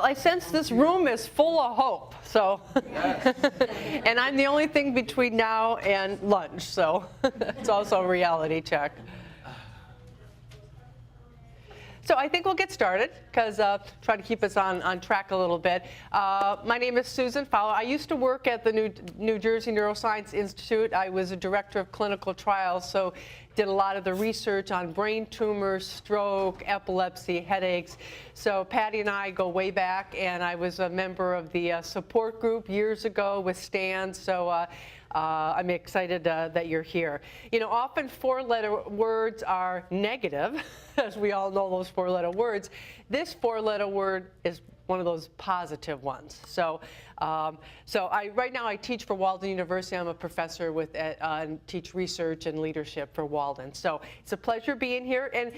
I sense this room is full of hope, so. And I'm the only thing between now and lunch, so it's also a reality check. So I think we'll get started, because try to keep us on track a little bit. My name is Susan Fowler. I used to work at the New Jersey Neuroscience Institute. I was a director of clinical trials, so did a lot of the research on brain tumors, stroke, epilepsy, headaches. So Patty and I go way back, and I was a member of the support group years ago with Stan. So I'm excited that you're here. You know, often four-letter words are negative, as we all know those four-letter words. This four-letter word is one of those positive ones. So, right now I teach for Walden University. I'm a professor and teach research and leadership for Walden. So it's a pleasure being here. And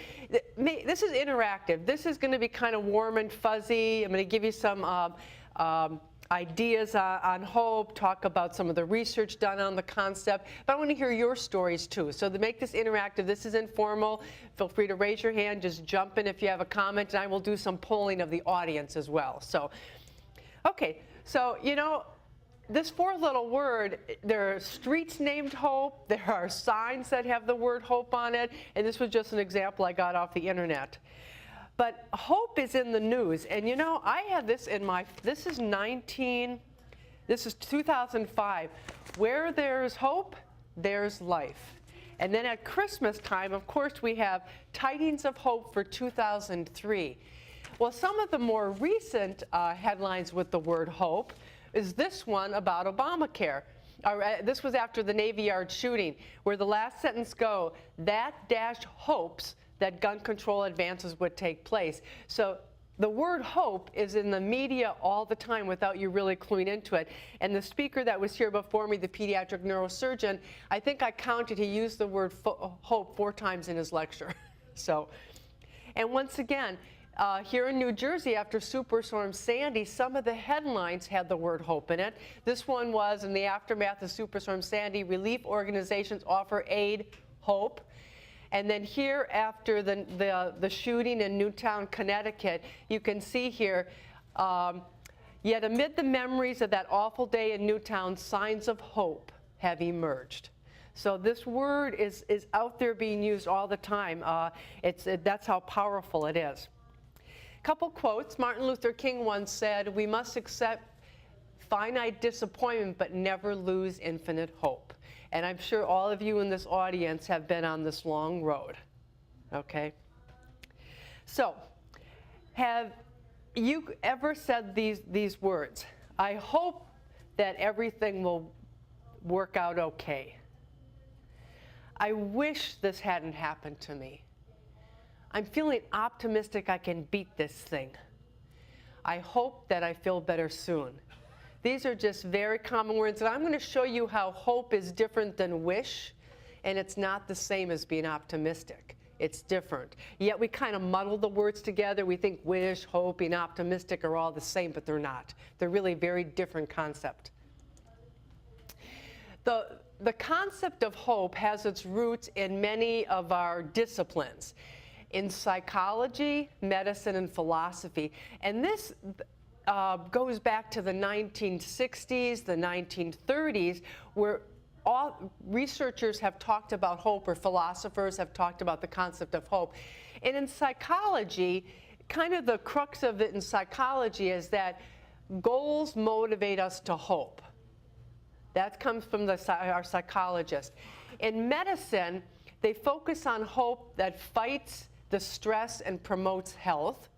this is interactive. This is going to be kind of warm and fuzzy. I'm going to give you some ideas on hope, talk about some of the research done on the concept, but I want to hear your stories too. So to make this interactive, this is informal. Feel free to raise your hand, just jump in if you have a comment, and I will do some polling of the audience as well. So, okay, so you know, this four-letter word, there are streets named Hope, there are signs that have the word hope on it, and this was just an example I got off the internet. But hope is in the news, and you know, I had this in my, this is 2005. Where there's hope, there's life. And then at Christmas time, of course, we have Tidings of Hope for 2003. Well, some of the more recent headlines with the word hope is this one about Obamacare. This was after the Navy Yard shooting, where the last sentence go, that dash hopes that gun control advances would take place. So the word hope is in the media all the time without you really cluing into it. And the speaker that was here before me, the pediatric neurosurgeon, I think I counted, he used the word hope 4 times in his lecture. So, and once again, here in New Jersey, after Superstorm Sandy, some of the headlines had the word hope in it. This one was, in the aftermath of Superstorm Sandy, relief organizations offer aid, hope. And then here, after the shooting in Newtown, Connecticut, you can see here, yet amid the memories of that awful day in Newtown, signs of hope have emerged. So this word is out there being used all the time. That's how powerful it is. A couple quotes. Martin Luther King once said, "We must accept finite disappointment, but never lose infinite hope." And I'm sure all of you in this audience have been on this long road, okay? So, have you ever said these words? I hope that everything will work out okay. I wish this hadn't happened to me. I'm feeling optimistic I can beat this thing. I hope that I feel better soon. These are just very common words, and I'm going to show you how hope is different than wish, and it's not the same as being optimistic. It's different. Yet we kind of muddle the words together. We think wish, hope, being optimistic are all the same, but they're not. They're really very different concepts. The concept of hope has its roots in many of our disciplines, in psychology, medicine, and philosophy. And this goes back to the 1960s, the 1930s, where all researchers have talked about hope, or philosophers have talked about the concept of hope. And in psychology, kind of the crux of it in psychology is that goals motivate us to hope. That comes from our psychologist. In medicine, they focus on hope that fights the stress and promotes health.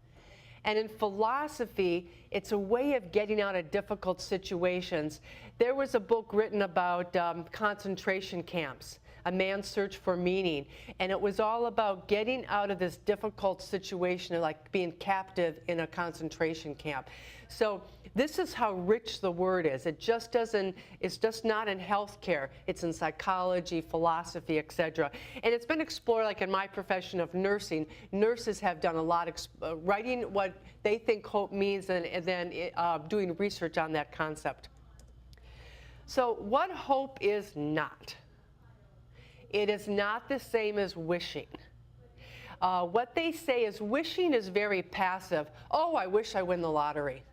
And in philosophy, it's a way of getting out of difficult situations. There was a book written about concentration camps, A Man's Search for Meaning, and it was all about getting out of this difficult situation, like being captive in a concentration camp. So this is how rich the word is. It's just not in healthcare. It's in psychology, philosophy, etc. And it's been explored, like in my profession of nursing. Nurses have done a lot of writing what they think hope means, and then doing research on that concept. So what hope is not? It is not the same as wishing. What they say is wishing is very passive. Oh, I wish I win the lottery.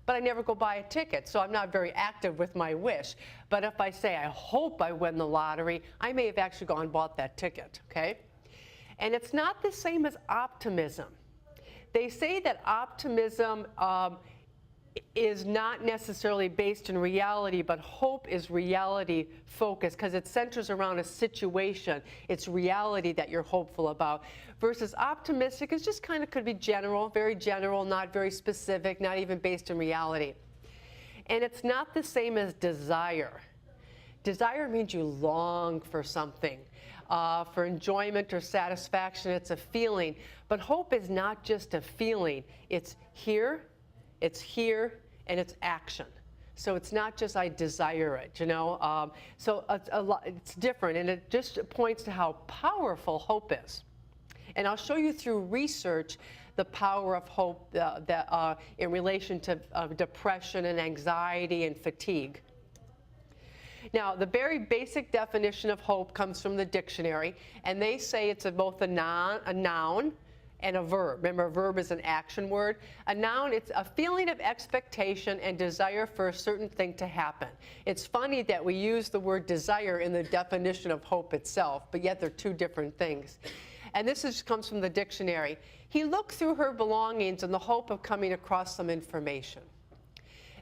But I never go buy a ticket, so I'm not very active with my wish. But if I say, I hope I win the lottery, I may have actually gone and bought that ticket, okay? And it's not the same as optimism. They say that optimism is not necessarily based in reality, but hope is reality focused because it centers around a situation. It's reality that you're hopeful about. Versus optimistic is just kind of could be general, very general, not very specific, not even based in reality. And it's not the same as desire. Desire means you long for something. For enjoyment or satisfaction, it's a feeling. But hope is not just a feeling. It's here, and it's action. So it's not just I desire it, you know. So it's different, and it just points to how powerful hope is. And I'll show you through research the power of hope in relation to depression and anxiety and fatigue. Now, the very basic definition of hope comes from the dictionary, and they say it's both a noun and a verb. Remember, a verb is an action word. A noun, it's a feeling of expectation and desire for a certain thing to happen. It's funny that we use the word desire in the definition of hope itself, but yet they're two different things. And this comes from the dictionary. He looked through her belongings in the hope of coming across some information.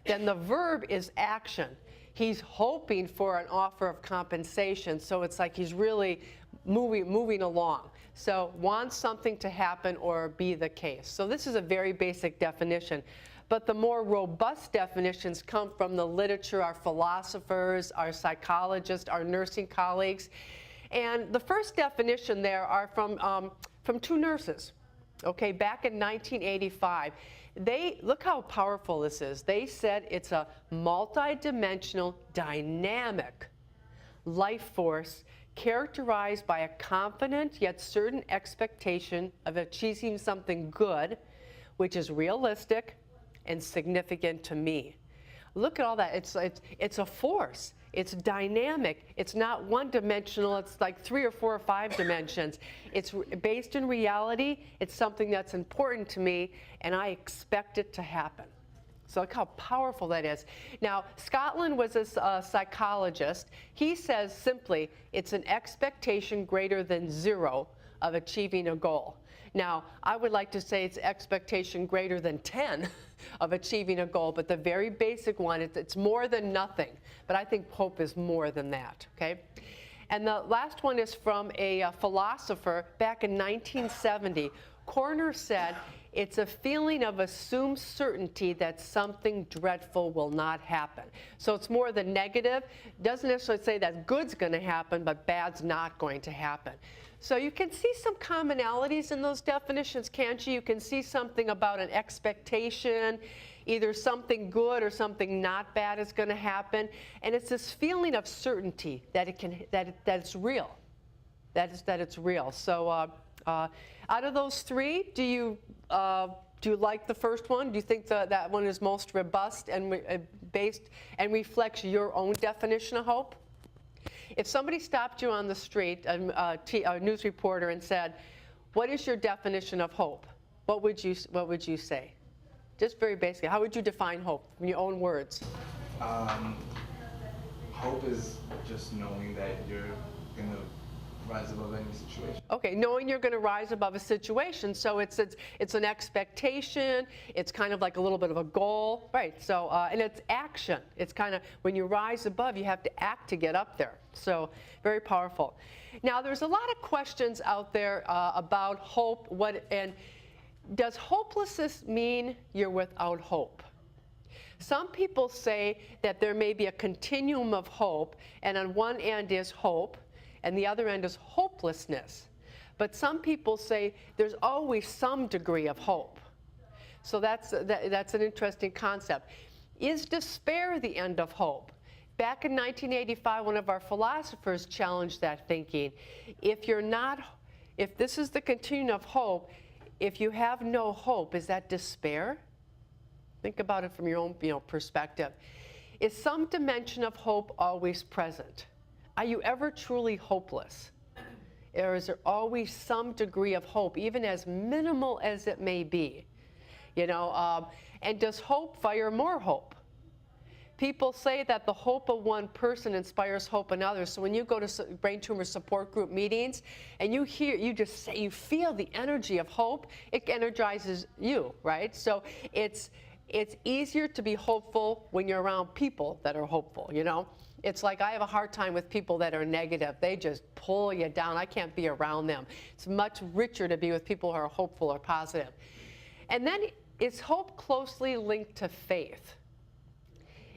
Then the verb is action. He's hoping for an offer of compensation, so it's like he's really moving along. So wants something to happen or be the case. So this is a very basic definition. But the more robust definitions come from the literature, our philosophers, our psychologists, our nursing colleagues. And the first definition there are from two nurses, okay, back in 1985. Look how powerful this is. They said it's a multidimensional, dynamic life force characterized by a confident yet certain expectation of achieving something good, which is realistic and significant to me. Look at all that. It's a force. It's dynamic. It's not one-dimensional. It's like 3 or 4 or 5 dimensions. It's based in reality. It's something that's important to me, and I expect it to happen. So look how powerful that is. Now, Scotland was a psychologist. He says simply, it's an expectation greater than 0 of achieving a goal. Now, I would like to say it's expectation greater than 10 of achieving a goal, but the very basic one, it's more than nothing. But I think hope is more than that, okay? And the last one is from a philosopher back in 1970. Corner said, it's a feeling of assumed certainty that something dreadful will not happen. So it's more the negative. Doesn't necessarily say that good's going to happen, but bad's not going to happen. So you can see some commonalities in those definitions, can't you? You can see something about an expectation, either something good or something not bad is going to happen. And it's this feeling of certainty that it's real, that it's real. So out of those three, do you like the first one? Do you think that one is most robust and based and reflects your own definition of hope? If somebody stopped you on the street, a news reporter, and said, "What is your definition of hope?" What would you say? Just very basically, how would you define hope in your own words? Hope is just knowing that you're going to rise above any situation. Okay, knowing you're going to rise above a situation, so it's an expectation. It's kind of like a little bit of a goal, right? So and it's action. It's kind of when you rise above, you have to act to get up there. So very powerful. Now there's a lot of questions out there about hope. And does hopelessness mean you're without hope? Some people say that there may be a continuum of hope, and on one end is hope, and the other end is hopelessness. But some people say there's always some degree of hope. So that's an interesting concept. Is despair the end of hope? Back in 1985, one of our philosophers challenged that thinking. If this is the continuum of hope, if you have no hope, is that despair? Think about it from your own perspective. Is some dimension of hope always present? Are you ever truly hopeless? or is there always some degree of hope, even as minimal as it may be? You know, and does hope fire more hope? People say that the hope of one person inspires hope in others. So when you go to brain tumor support group meetings and you feel the energy of hope, it energizes you, right? So it's easier to be hopeful when you're around people that are hopeful, you know? It's like I have a hard time with people that are negative. They just pull you down. I can't be around them. It's much richer to be with people who are hopeful or positive. And then is hope closely linked to faith?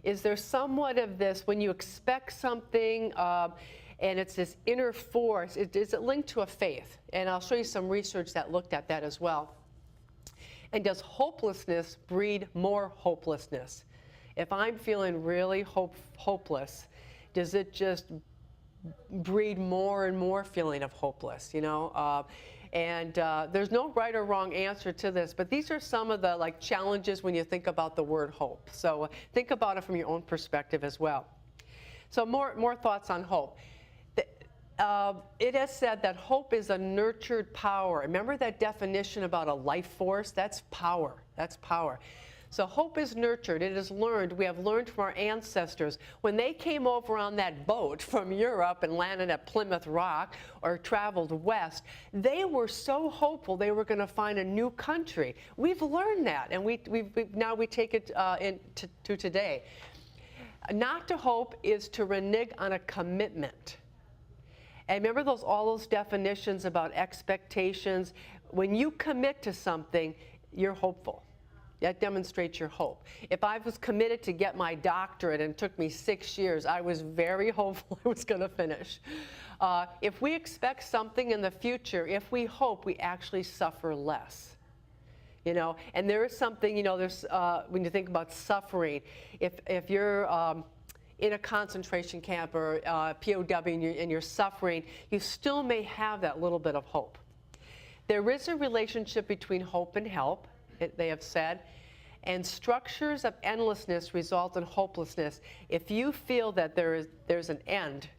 Is there somewhat of this, when you expect something and it's this inner force, is it linked to a faith? And I'll show you some research that looked at that as well. And does hopelessness breed more hopelessness? If I'm feeling really hopeless, does it just breed more and more feeling of hopeless, you know? There's no right or wrong answer to this, but these are some of the challenges when you think about the word hope. So think about it from your own perspective as well. So more thoughts on hope. It has said that hope is a nurtured power. Remember that definition about a life force? That's power. That's power. So hope is nurtured. It is learned. We have learned from our ancestors. When they came over on that boat from Europe and landed at Plymouth Rock or traveled west, they were so hopeful they were going to find a new country. We've learned that, and now we take it to today. Not to hope is to renege on a commitment. And remember all those definitions about expectations. When you commit to something, you're hopeful. That demonstrates your hope. If I was committed to get my doctorate and it took me 6 years, I was very hopeful I was going to finish. If we expect something in the future, if we hope, we actually suffer less. You know, and there is something, you know, there's when you think about suffering, if you're in a concentration camp or POW and you're suffering, you still may have that little bit of hope. There is a relationship between hope and help, they have said, and structures of endlessness result in hopelessness. If you feel that there's an end,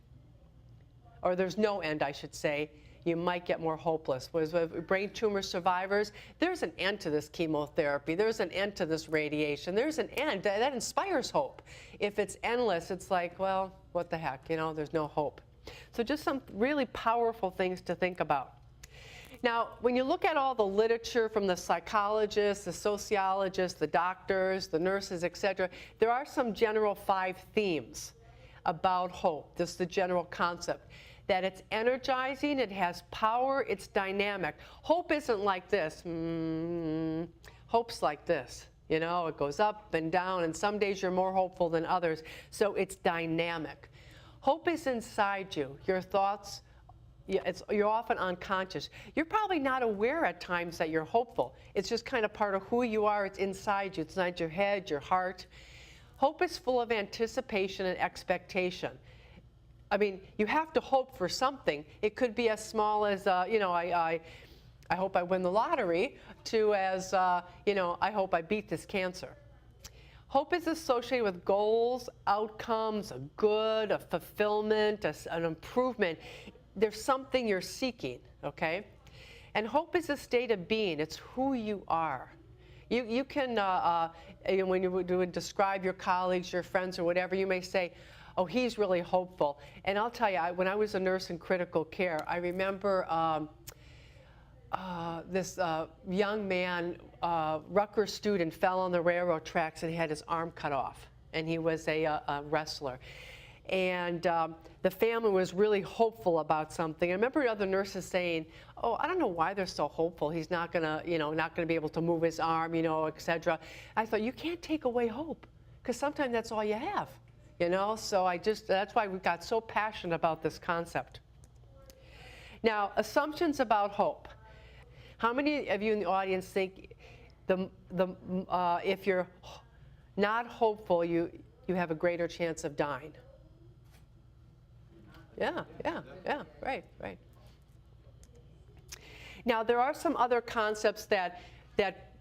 or there's no end, I should say, you might get more hopeless. With brain tumor survivors, there's an end to this chemotherapy. There's an end to this radiation. There's an end. That inspires hope. If it's endless, it's like, well, what the heck, you know, there's no hope. So just some really powerful things to think about. Now, when you look at all the literature from the psychologists, the sociologists, the doctors, the nurses, etc., there are some general 5 themes about hope. This is the general concept. That it's energizing, it has power, it's dynamic. Hope isn't like this. Hope's like this. You know, it goes up and down, and some days you're more hopeful than others. So it's dynamic. Hope is inside you. Your thoughts, you're often unconscious. You're probably not aware at times that you're hopeful. It's just kind of part of who you are. It's inside you. It's inside your head, your heart. Hope is full of anticipation and expectation. I mean, you have to hope for something. It could be as small as, you know, I hope I win the lottery, to as, you know, I hope I beat this cancer. Hope is associated with goals, outcomes, a good, a fulfillment, an improvement. There's something you're seeking, okay? And hope is a state of being. It's who you are. You can, when you describe your colleagues, your friends, or whatever, you may say, oh, he's really hopeful. And I'll tell you, when I was a nurse in critical care, I remember this young man, Rutgers student, fell on the railroad tracks and he had his arm cut off. And he was a wrestler. And the family was really hopeful about something. I remember other nurses saying, oh, I don't know why they're so hopeful. He's not gonna, you know, not gonna be able to move his arm, you know, etc. I thought, you can't take away hope, because sometimes that's all you have, you know. So that's why we got so passionate about this concept. Now, assumptions about hope. How many of you in the audience think if you're not hopeful, you have a greater chance of dying? Yeah, right. Now, there are some other concepts that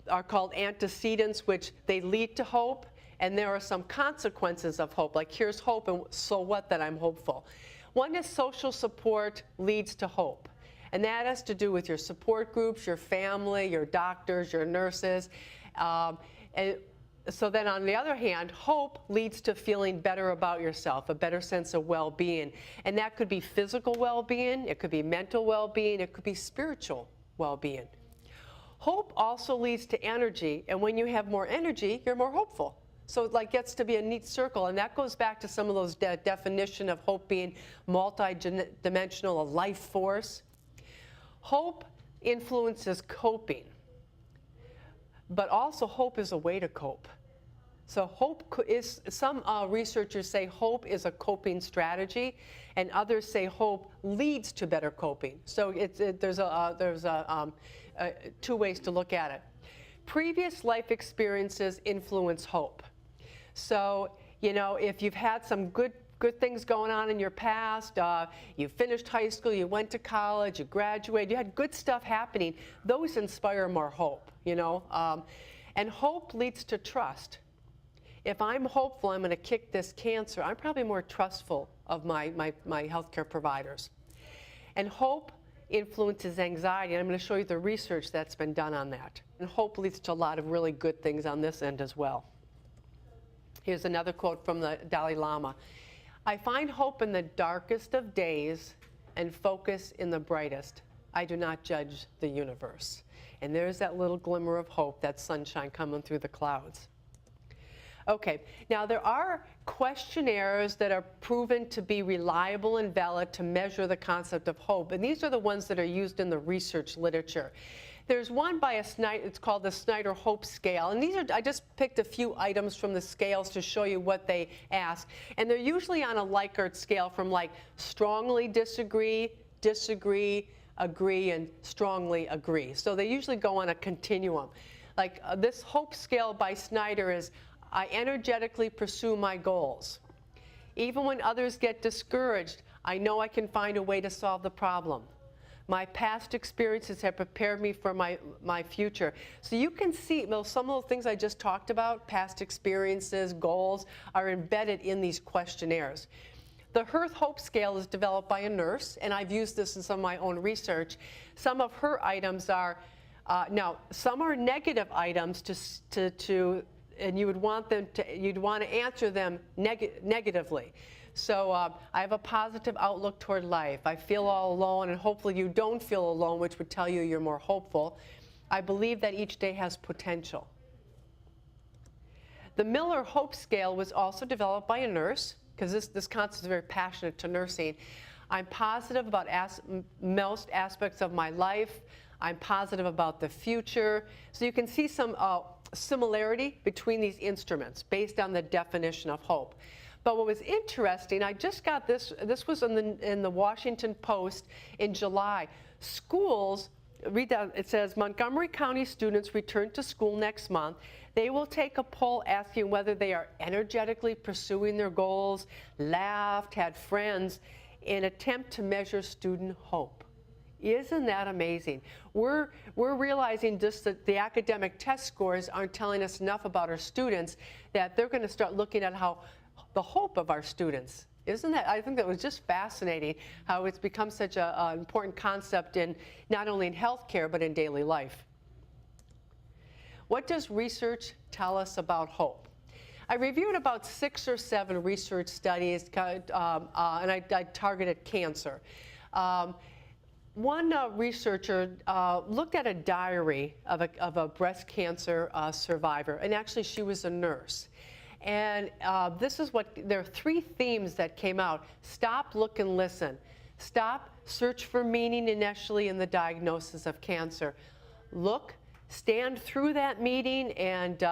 are called antecedents, which they lead to hope, and there are some consequences of hope, like here's hope, and so what that I'm hopeful. One is social support leads to hope. And that has to do with your support groups, your family, your doctors, your nurses. And so then on the other hand, hope leads to feeling better about yourself, a better sense of well-being. And that could be physical well-being, it could be mental well-being, it could be spiritual well-being. Hope also leads to energy, and when you have more energy, you're more hopeful. So it like gets to be a neat circle, and that goes back to some of those definition of hope being multi-dimensional, a life force. Hope influences coping, but also hope is a way to cope. So hope is, some researchers say hope is a coping strategy, and others say hope leads to better coping. So there's two ways to look at it. Previous life experiences influence hope. So, you know, if you've had some good things going on in your past, you finished high school, you went to college, you graduated, you had good stuff happening, those inspire more hope, you know. And hope leads to trust. If I'm hopeful I'm going to kick this cancer, I'm probably more trustful of my healthcare providers. And hope influences anxiety, and I'm going to show you the research that's been done on that. And hope leads to a lot of really good things on this end as well. Here's another quote from the Dalai Lama. I find hope in the darkest of days and focus in the brightest. I do not judge the universe. And there's that little glimmer of hope, that sunshine coming through the clouds. Okay, now there are questionnaires that are proven to be reliable and valid to measure the concept of hope, and these are the ones that are used in the research literature. There's one by it's called the Snyder Hope Scale, and these are, I just picked a few items from the scales to show you what they ask, and they're usually on a Likert scale from like strongly disagree, disagree, agree, and strongly agree. So they usually go on a continuum. Like this Hope Scale by Snyder is, I energetically pursue my goals. Even when others get discouraged, I know I can find a way to solve the problem. My past experiences have prepared me for my future. So you can see, well, some of the things I just talked about, past experiences, goals, are embedded in these questionnaires. The Hearth Hope Scale is developed by a nurse, and I've used this in some of my own research. Some of her items are, now, some are negative items and you would want them to, you'd want to answer them negatively. So I have a positive outlook toward life. I feel all alone, and hopefully you don't feel alone, which would tell you you're more hopeful. I believe that each day has potential. The Miller Hope Scale was also developed by a nurse, because this concept is very passionate to nursing. I'm positive about most aspects of my life. I'm positive about the future. So you can see some similarity between these instruments based on the definition of hope. But what was interesting, I just got this was in the Washington Post in July. Schools, read that, it says, Montgomery County students return to school next month. They will take a poll asking whether they are energetically pursuing their goals, laughed, had friends, in an attempt to measure student hope. Isn't that amazing? We're realizing just that the academic test scores aren't telling us enough about our students, that they're going to start looking at how the hope of our students. Isn't that, I think that was just fascinating how it's become such an important concept in not only in healthcare but in daily life. What does research tell us about hope? I reviewed about 6 or 7 research studies, and I targeted cancer. One researcher looked at a diary of a breast cancer survivor, and actually she was a nurse. And this is what, there are 3 themes that came out. Stop, look, and listen. Stop, search for meaning initially in the diagnosis of cancer. Look, stand through that meeting and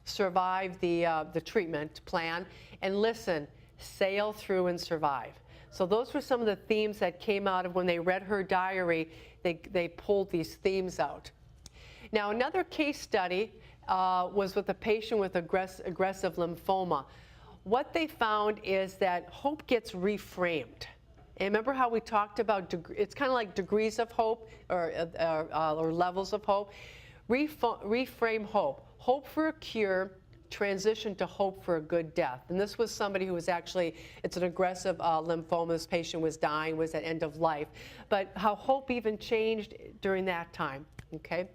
survive the treatment plan. And listen, sail through and survive. So those were some of the themes that came out of when they read her diary. They pulled these themes out. Now, another case study was with a patient with aggressive lymphoma. What they found is that hope gets reframed. And remember how we talked about, it's kind of like degrees of hope or levels of hope. Reframe hope. Hope for a cure, transitioned to hope for a good death. And this was somebody who was actually, it's an aggressive lymphoma. This patient was dying, was at end of life. But how hope even changed during that time, okay?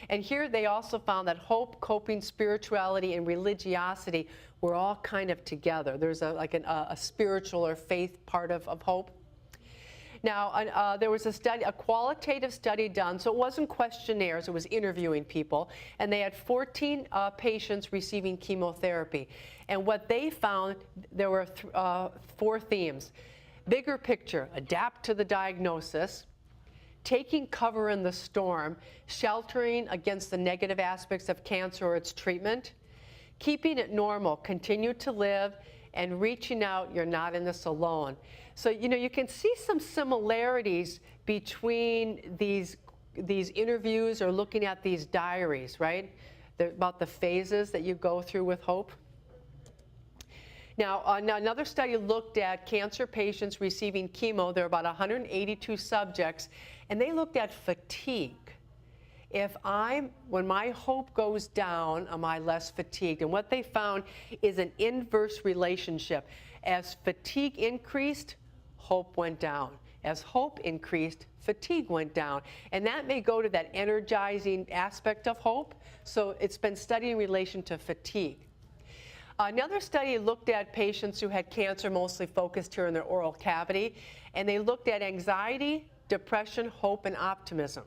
And here they also found that hope, coping, spirituality, and religiosity were all kind of together. There's a spiritual or faith part of hope. Now, there was a qualitative study done, so it wasn't questionnaires, it was interviewing people, and they had 14 patients receiving chemotherapy. And what they found, there were 4 themes. Bigger picture, adapt to the diagnosis, taking cover in the storm, sheltering against the negative aspects of cancer or its treatment, keeping it normal, continue to live, and reaching out, you're not in this alone. So, you can see some similarities between these interviews or looking at these diaries, right? About the phases that you go through with hope. Now, another study looked at cancer patients receiving chemo. There were about 182 subjects, and they looked at fatigue. When my hope goes down, am I less fatigued? And what they found is an inverse relationship. As fatigue increased, hope went down. As hope increased, fatigue went down. And that may go to that energizing aspect of hope. So it's been studied in relation to fatigue. Another study looked at patients who had cancer, mostly focused here in their oral cavity, and they looked at anxiety, depression, hope, and optimism.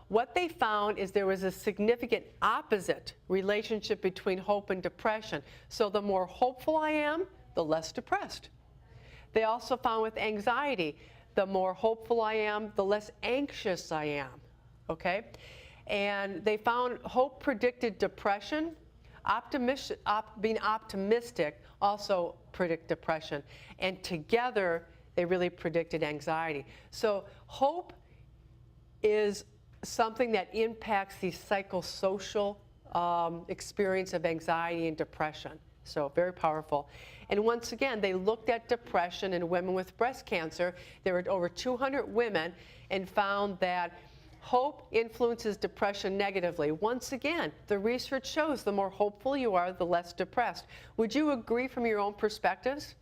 What they found is there was a significant opposite relationship between hope and depression. So the more hopeful I am, the less depressed. They also found with anxiety, the more hopeful I am, the less anxious I am, okay? And they found hope predicted depression. Being optimistic also predict depression. And together, they really predicted anxiety. So hope is something that impacts the psychosocial experience of anxiety and depression. So very powerful. And once again, they looked at depression in women with breast cancer. There were over 200 women and found that hope influences depression negatively. Once again, the research shows the more hopeful you are, the less depressed. Would you agree from your own perspectives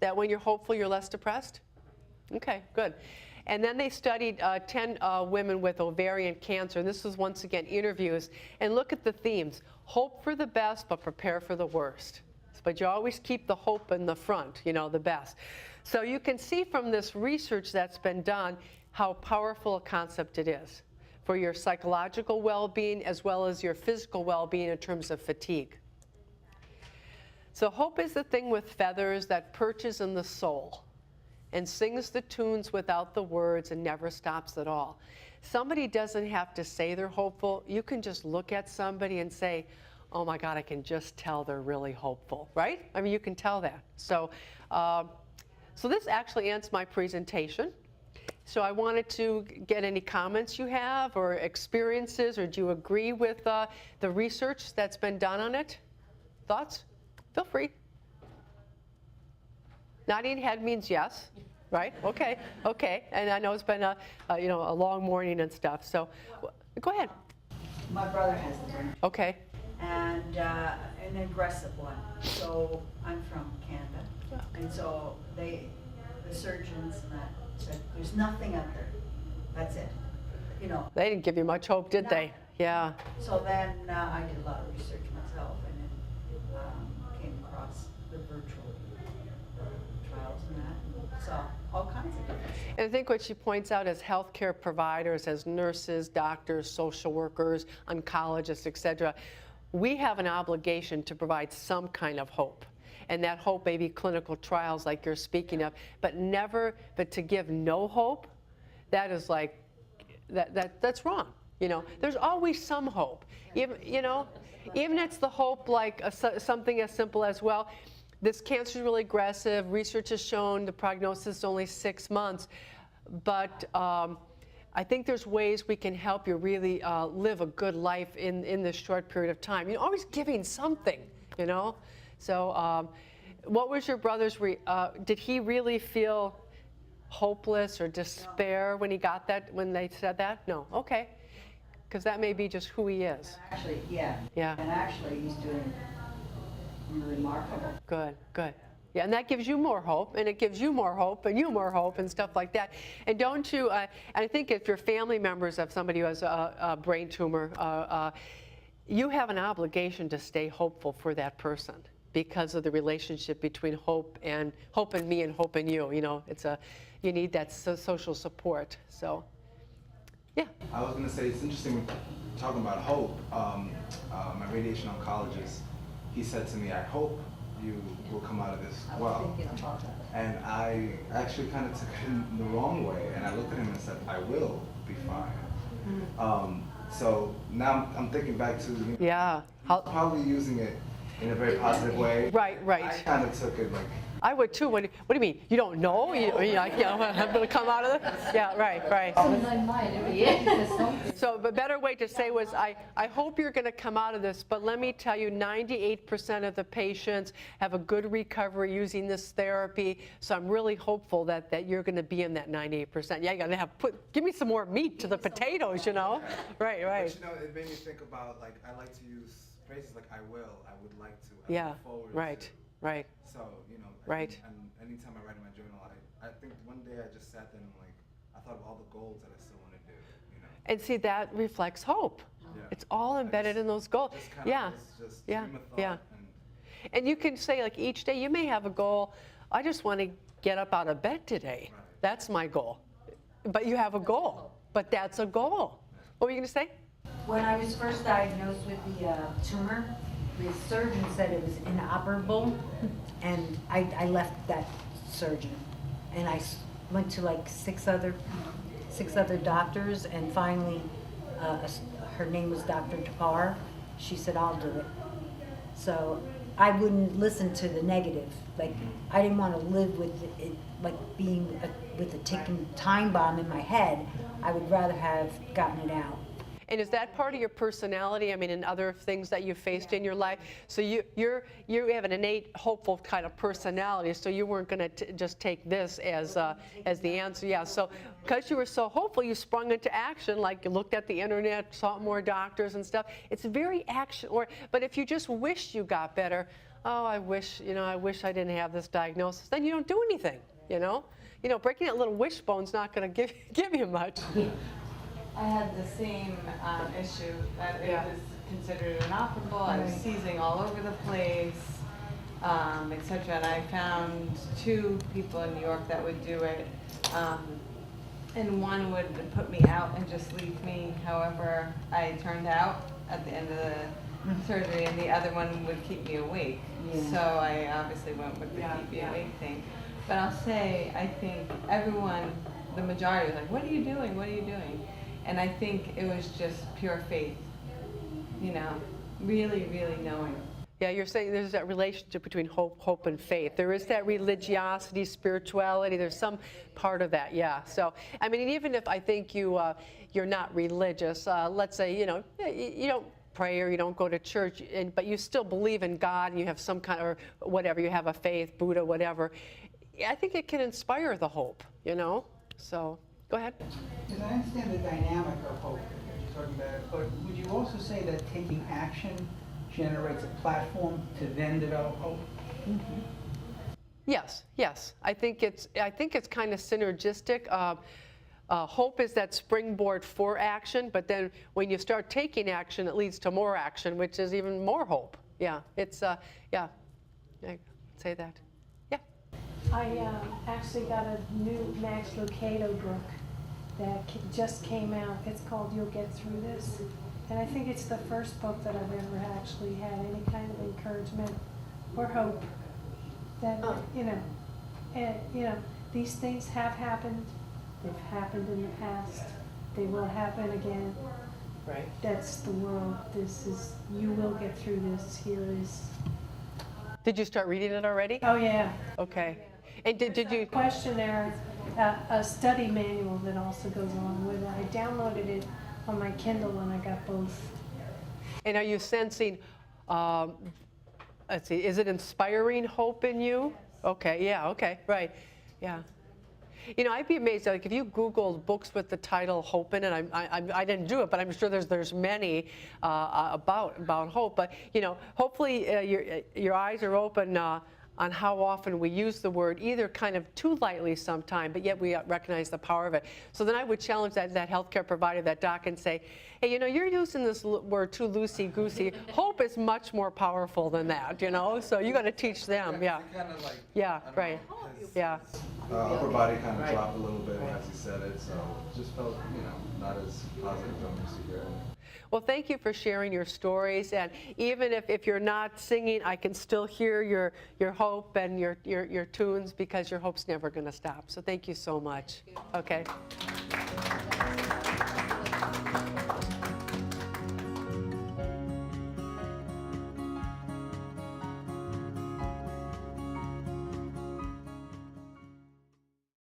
that when you're hopeful, you're less depressed? Okay, good. And then they studied 10 women with ovarian cancer. And this was, once again, interviews. And look at the themes. Hope for the best, but prepare for the worst. But you always keep the hope in the front, the best. So you can see from this research that's been done how powerful a concept it is for your psychological well-being as well as your physical well-being in terms of fatigue. So hope is the thing with feathers that perches in the soul and sings the tunes without the words and never stops at all. Somebody doesn't have to say they're hopeful. You can just look at somebody and say, oh my God, I can just tell they're really hopeful, right? I mean, you can tell that. So, so this actually ends my presentation. So I wanted to get any comments you have or experiences, or do you agree with the research that's been done on it? Thoughts? Feel free. Nodding head means yes, right? Okay, okay. And I know it's been a long morning and stuff. So, go ahead. My brother has the brain. Okay. And an aggressive one. So I'm from Canada, and so the surgeons and that said, "There's nothing out there. That's it." They didn't give you much hope, did they? Yeah. So then I did a lot of research myself, and then came across the virtual trials and that, and saw all kinds of different stuff. And I think what she points out as healthcare providers, as nurses, doctors, social workers, oncologists, et cetera, we have an obligation to provide some kind of hope. And that hope may be clinical trials like you're speaking of, but to give no hope, that is like, that's wrong. There's always some hope. Even it's the hope like something as simple as, well, this cancer is really aggressive. Research has shown the prognosis is only 6 months. But I think there's ways we can help you really live a good life in this short period of time. Always giving something, So what was your brother's, did he really feel hopeless or despair when he got that, when they said that? No, okay. Because that may be just who he is. And actually, yeah. Yeah. And actually, he's doing remarkable. Good, good. Yeah, and that gives you more hope, and it gives you more hope, and you more hope, and stuff like that. And don't you, and I think if you're family members of somebody who has a brain tumor, you have an obligation to stay hopeful for that person because of the relationship between hope and me and hope in you. You know, you need that social support. So, yeah. I was going to say, it's interesting talking about hope. My radiation oncologist, he said to me, I hope you will come out of this well. And I actually kind of took it in the wrong way, and I looked at him and said, I will be fine. So now I'm thinking back to, Yeah. probably using it in a very positive way. Right, right. I kind of took it like, I would too. What do you mean? You don't know? I'm going to come out of it? Yeah, right. So the better way to say was, I hope you're going to come out of this, but let me tell you, 98% of the patients have a good recovery using this therapy, so I'm really hopeful that you're going to be in that 98%. Yeah, you got to give me some more meat to the potatoes, you know? Right. but it made me think about, like, I like to use phrases like I will, I would like to, I Yeah, look forward right. to. Right. So, Right. And anytime I write in my journal, I think one day I just sat there and I thought of all the goals that I still want to do, And see, that reflects hope. Yeah. It's all embedded in those goals. Just kind Yeah. of just Yeah. stream of thought. Yeah. And you can say, like, each day you may have a goal, I just want to get up out of bed today. Right. That's my goal. But you have a goal. But that's a goal. What were you going to say? When I was first diagnosed with the tumor, the surgeon said it was inoperable, and I left that surgeon, and went to like six other doctors, and finally, her name was Dr. Tumor. She said, I'll do it. So I wouldn't listen to the negative. Like, I didn't want to live with it, like being with a ticking time bomb in my head. I would rather have gotten it out. And is that part of your personality? I mean, and other things that you faced in your life? So you have an innate, hopeful kind of personality. So you weren't going to just take this as the answer. Yeah. So because you were so hopeful, you sprung into action. Like you looked at the internet, saw more doctors and stuff. It's very action. But if you just wished you got better, oh, I wish I didn't have this diagnosis. Then you don't do anything. Breaking that little wishbone's not going to give you much. I had the same issue that it was considered inoperable. I was seizing all over the place, etc. And I found 2 people in New York that would do it, and one would put me out and just leave me however I turned out at the end of the surgery, and the other one would keep me awake. So I obviously went with the keep me awake thing. But I'll say, I think everyone, the majority was like, what are you doing? What are you doing? And I think it was just pure faith, really, really knowing. Yeah, you're saying there's that relationship between hope and faith. There is that religiosity, spirituality. There's some part of that, yeah. So, I mean, even if I think you're not religious, let's say, you don't pray or you don't go to church, but you still believe in God and you have some kind of, or whatever, you have a faith, Buddha, whatever. I think it can inspire the hope, So, go ahead. Because I understand the dynamic of hope that you're talking about, but would you also say that taking action generates a platform to then develop hope? Mm-hmm. Yes. I think it's kind of synergistic. Hope is that springboard for action, but then when you start taking action, it leads to more action, which is even more hope. Yeah, it's I'd say that. Yeah. I actually got a new Max Lucado book that just came out. It's called You'll Get Through This. And I think it's the first book that I've ever actually had any kind of encouragement or hope that, these things have happened. They've happened in the past. They will happen again. Right. That's the world. You will get through this. Here is. Did you start reading it already? Oh, yeah. Okay. And did you? Questionnaire, a study manual that also goes along with it. I downloaded it on my Kindle and I got both. And are you sensing, let's see, is it inspiring hope in you? Okay, yeah, okay, right, yeah. You know, I'd be amazed, like if you Googled books with the title Hope in it, I didn't do it, but I'm sure there's many about hope. But, you know, hopefully your eyes are open on how often we use the word either kind of too lightly sometime, but yet we recognize the power of it. So then I would challenge that healthcare provider, that doc, and say, hey, you know, you're using this word too loosey-goosey. Hope is much more powerful than that, you know? So you got to teach them, yeah. Kind of like, Yeah, right, yeah. upper body kind of dropped a little bit as he said it, so just felt, you know, not as positive as I'm used to hearing. Well, thank you for sharing your stories, and even if you're not singing, I can still hear your hope and your tunes, because your hope's never going to stop. So thank you so much. Okay.